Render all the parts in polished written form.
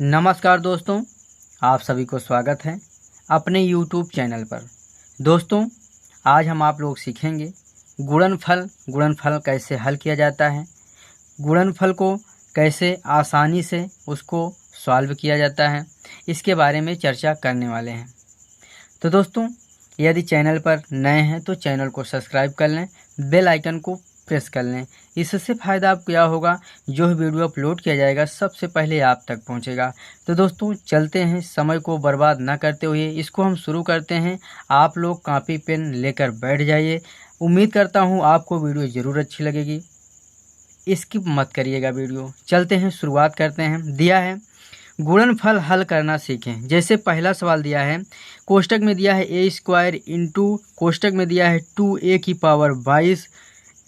नमस्कार दोस्तों, आप सभी को स्वागत है अपने YouTube चैनल पर। दोस्तों, आज हम आप लोग सीखेंगे गुणनफल कैसे हल किया जाता है, गुणनफल को कैसे आसानी से उसको सॉल्व किया जाता है, इसके बारे में चर्चा करने वाले हैं। तो दोस्तों, यदि चैनल पर नए हैं तो चैनल को सब्सक्राइब कर लें, बेल आइकन को प्रेस कर लें। इससे फ़ायदा आपको क्या होगा, जो वीडियो अपलोड किया जाएगा सबसे पहले आप तक पहुंचेगा। तो दोस्तों, चलते हैं, समय को बर्बाद ना करते हुए इसको हम शुरू करते हैं। आप लोग कॉपी पेन लेकर बैठ जाइए। उम्मीद करता हूं आपको वीडियो ज़रूर अच्छी लगेगी, स्किप मत करिएगा वीडियो। चलते हैं, शुरुआत करते हैं। दिया है गुणनफल हल करना सीखें। जैसे पहला सवाल दिया है, कोष्टक में दिया है ए स्क्वायर इंटू कोष्टक में दिया है 2a की पावर 22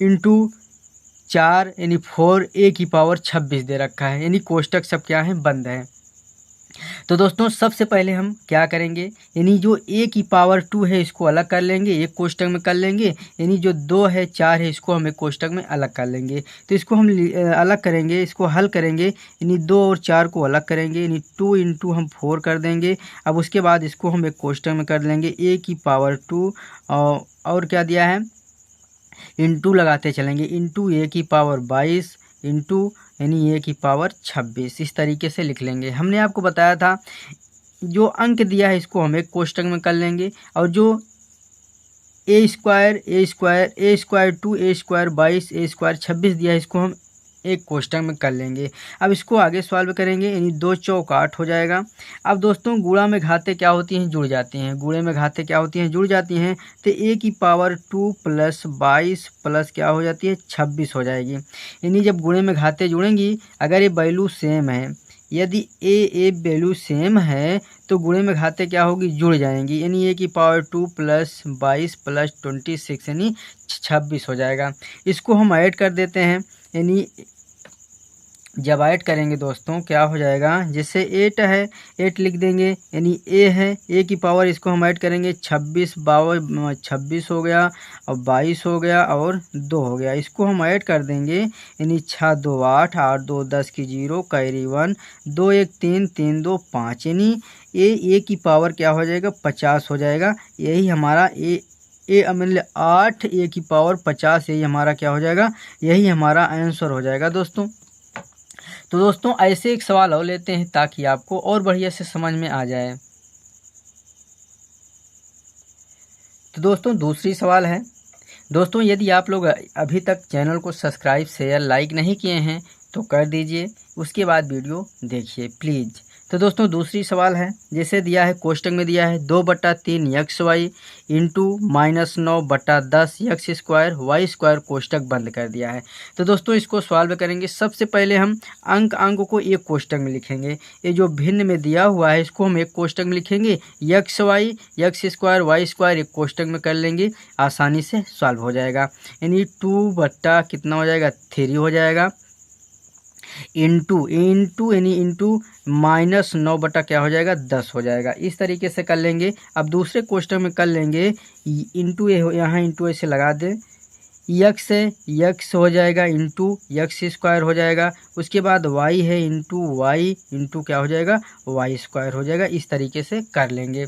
इंटू 4 यानी 4a की पावर 26 दे रखा है, यानी कोष्टक सब क्या है, बंद है। तो दोस्तों, सबसे पहले हम क्या करेंगे, यानी जो a की पावर 2 है इसको अलग कर लेंगे, एक कोष्टक में कर लेंगे। यानी जो 2 है 4 है इसको हम एक कोष्टक में अलग कर लेंगे। तो इसको हम अलग करेंगे, इसको हल करेंगे, यानी 2 और 4 को अलग करेंगे, यानी 2 इंटू हम 4 कर देंगे। अब उसके बाद इसको हम एक कोष्टक में कर लेंगे, a की पावर 2 और क्या दिया है, इंटू लगाते चलेंगे, इंटू a की पावर 22 इंटू यानी a की पावर 26। इस तरीके से लिख लेंगे। हमने आपको बताया था जो अंक दिया है इसको हम एक कोष्टक में कर लेंगे, और जो a square 2 a square 22 a square 26 दिया है इसको हम एक कोष्टक में कर लेंगे। अब इसको आगे सॉल्व करेंगे, यानी 2 चौक 8 हो जाएगा। अब दोस्तों, गुणा में घातें क्या होती हैं, जुड़ जाती हैं। गुणे में घातें क्या होती हैं, जुड़ जाती हैं। तो a की पावर 2 प्लस 22 प्लस क्या हो जाती है, 26 हो जाएगी। यानी जब गुणे में घातें जुड़ेंगी, अगर ये वैल्यू सेम है, यदि ए वैल्यू सेम है तो गुणे में घातें क्या होगी, जुड़ जाएंगी। यानी a की पावर 2 प्लस 22 प्लस 26 यानी 26 हो जाएगा। इसको हम ऐड कर देते हैं, यानी जब ऐड करेंगे दोस्तों क्या हो जाएगा, जैसे 8 है 8 लिख देंगे, यानी a है, a की पावर इसको हम ऐड करेंगे 26 26 हो गया, और 22 हो गया, और 2 हो गया। इसको हम ऐड कर देंगे, यानी 6 2 8 8 2 10 की 0 कैरी 1 2 1 3 3 2 5, यानी a की पावर क्या हो जाएगा, 50 हो जाएगा। यही हमारा मतलब 8 a की पावर 50, यही हमारा क्या हो जाएगा, यही हमारा आंसर हो जाएगा दोस्तों। तो दोस्तों, ऐसे एक सवाल और लेते हैं ताकि आपको और बढ़िया से समझ में आ जाए। तो दोस्तों, दूसरी सवाल है। दोस्तों, यदि आप लोग अभी तक चैनल को सब्सक्राइब शेयर लाइक नहीं किए हैं तो कर दीजिए, उसके बाद वीडियो देखिए प्लीज़। तो दोस्तों, दूसरी सवाल है। जैसे दिया है कोष्टक में दिया है 2/3 XY into -9/10 x square Y square, कोष्टक बंद कर दिया है। तो दोस्तों, इसको सॉल्व करेंगे। सबसे पहले हम अंक को एक कोष्टक में लिखेंगे। ये जो भिन्न में दिया हुआ है इसको हम एक कोष्टक में लिखेंगे, XY x square Y square एक कोष्टक में कर लेंगे, आसानी से सॉल्व हो जाएगा। यानी 2 कितना हो जाएगा, 3 हो जाएगा, इंटू यानी इंटू -9 क्या हो जाएगा, 10 हो जाएगा। इस तरीके से कर लेंगे। अब दूसरे कोष्टक में कर लेंगे, इंटू यहाँ इंटू ऐसे लगा दें, यक्स है यक्स हो जाएगा, इंटू यक्स स्क्वायर हो जाएगा। उसके बाद वाई है, इंटू वाई इंटू क्या हो जाएगा, वाई स्क्वायर हो जाएगा। इस तरीके से कर लेंगे।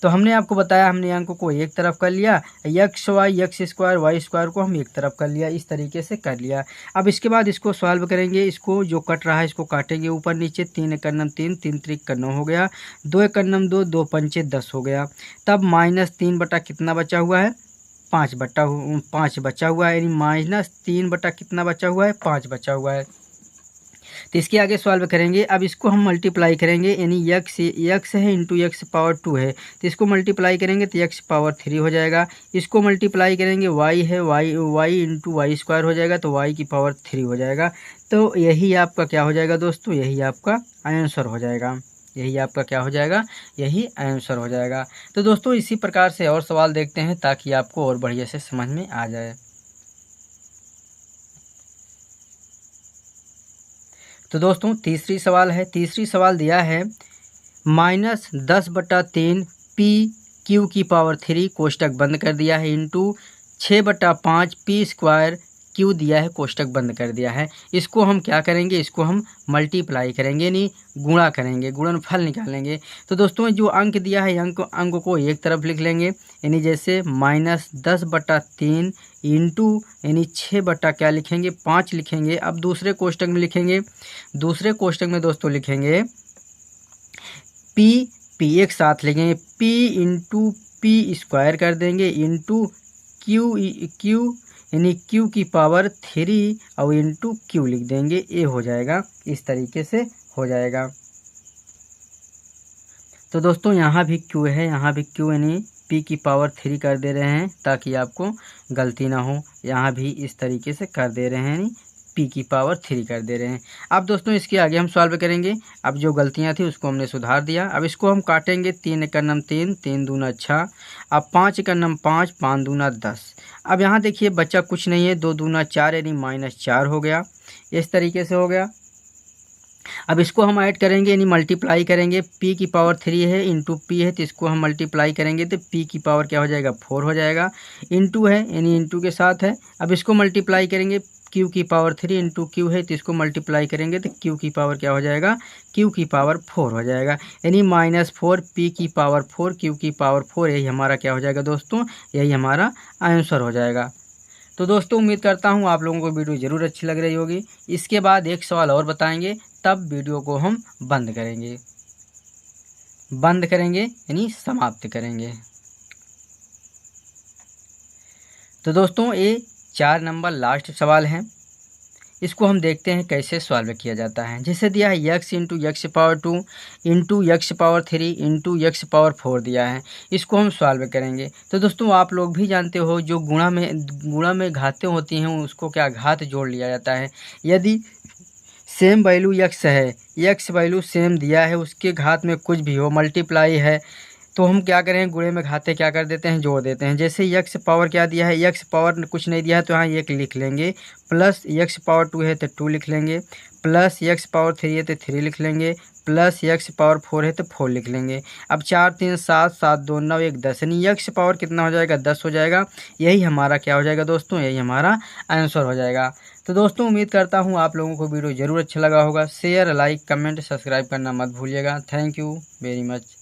तो हमने आपको बताया, हमने अंकों को एक तरफ कर लिया, X Y X square Y square को हम एक तरफ कर लिया, इस तरीके से कर लिया। अब इसके बाद इसको सॉल्व करेंगे। इसको जो कट रहा है इसको काटेंगे ऊपर नीचे, 3 एक 3 3 3 का 9 हो गया, 2 एक 2 2 पंचे 10 हो गया। तब -3 कितना बचा हुआ है, 5 बचा हुआ है, यानी -3 कितना बचा हुआ है, 5 बचा हुआ है। तो इसके आगे सॉल्व करेंगे। अब इसको हम मल्टीप्लाई करेंगे, यानी यक्स है इंटू यक्स पावर 2 है, तो इसको मल्टीप्लाई करेंगे तो यक्स पावर 3 हो जाएगा। इसको मल्टीप्लाई करेंगे, वाई है वाई इंटू वाई स्क्वायर हो जाएगा, तो वाई की पावर 3 हो जाएगा। तो यही आपका क्या हो जाएगा दोस्तों, यही आपका आंसर हो जाएगा। यही आपका क्या हो जाएगा, यही आंसर हो जाएगा। तो दोस्तों, इसी प्रकार से और सवाल देखते हैं ताकि आपको और बढ़िया से समझ में आ जाए। तो दोस्तों, तीसरी सवाल है। तीसरी सवाल दिया है -10/3 PQ की पावर 3 कोष्टक बंद कर दिया है, इंटू 6/5 P स्क्वायर क्यू दिया है, कोष्टक बंद कर दिया है। इसको हम क्या करेंगे, इसको हम मल्टीप्लाई करेंगे, यानी गुणा करेंगे, गुणनफल निकालेंगे। तो दोस्तों जो अंक दिया है अंक को एक तरफ लिख लेंगे, यानी जैसे -10/3 इंटू यानी 6 क्या लिखेंगे 5 लिखेंगे। अब दूसरे कोष्टक में लिखेंगे, दूसरे कोष्टक में दोस्तों लिखेंगे पी एक साथ लिखेंगे, p इंटू पी स्क्वायर कर देंगे इंटू क्यू यानी q की पावर 3 और इंटू क्यू लिख देंगे, ये हो जाएगा, इस तरीके से हो जाएगा। तो दोस्तों यहाँ भी q है, यहाँ भी q यानी p की पावर 3 कर दे रहे हैं ताकि आपको गलती ना हो। यहाँ भी इस तरीके से कर दे रहे हैं, यानी p की पावर 3 कर दे रहे हैं। अब दोस्तों इसके आगे हम सॉल्व करेंगे। अब जो गलतियाँ थी उसको हमने सुधार दिया। अब इसको हम काटेंगे, 3 × 3 3 दूना 6, अब 5 × 5 5 दूना 10। अब यहाँ देखिए बच्चा कुछ नहीं है, 2 दूना 4 यानी -4 हो गया, इस तरीके से हो गया। अब इसको हम ऐड करेंगे यानी मल्टीप्लाई करेंगे, p की पावर 3 है इंटू p है, तो इसको हम मल्टीप्लाई करेंगे तो p की पावर क्या हो जाएगा 4 हो जाएगा, इंटू है यानी इंटू के साथ है। अब इसको मल्टीप्लाई करेंगे, q की पावर 3 इंटू q है, तो इसको मल्टीप्लाई करेंगे तो q की पावर क्या हो जाएगा, q की पावर 4 हो जाएगा, यानी -4 p की पावर 4 q की पावर 4। यही हमारा क्या हो जाएगा दोस्तों, यही हमारा आंसर हो जाएगा। तो दोस्तों उम्मीद करता हूँ आप लोगों को वीडियो ज़रूर अच्छी लग रही होगी। इसके बाद एक सवाल और बताएंगे, तब वीडियो को हम बंद करेंगे यानी समाप्त करेंगे। तो दोस्तों ये 4 नंबर लास्ट सवाल है, इसको हम देखते हैं कैसे सॉल्व किया जाता है। जैसे दिया है x into x power 2 into x power 3 into x power 4 दिया है, इसको हम सॉल्व करेंगे। तो दोस्तों आप लोग भी जानते हो जो गुणा में घातें होती हैं उसको क्या घात जोड़ लिया जाता है। यदि सेम वैल्यू x है, x वैल्यू सेम दिया है, उसके घात में कुछ भी हो, मल्टीप्लाई है, तो हम क्या करें, गुणे में घाते क्या कर देते हैं, जोड़ देते हैं। जैसे x पावर क्या दिया है, x पावर कुछ नहीं दिया है तो यहाँ 1 लिख लेंगे, प्लस x पावर 2 है तो 2 लिख लेंगे, प्लस x पावर 3 है तो 3 लिख लेंगे, प्लस x पावर 4 है तो 4 लिख लेंगे। अब 4 3 7 7 2 9 1 10 यानी x पावर कितना हो जाएगा 10 हो जाएगा। यही हमारा क्या हो जाएगा दोस्तों, यही हमारा आंसर हो जाएगा। तो दोस्तों उम्मीद करता हूँ आप लोगों को वीडियो ज़रूर अच्छा लगा होगा। शेयर, लाइक, कमेंट, सब्सक्राइब करना मत भूलिएगा। Thank you very much.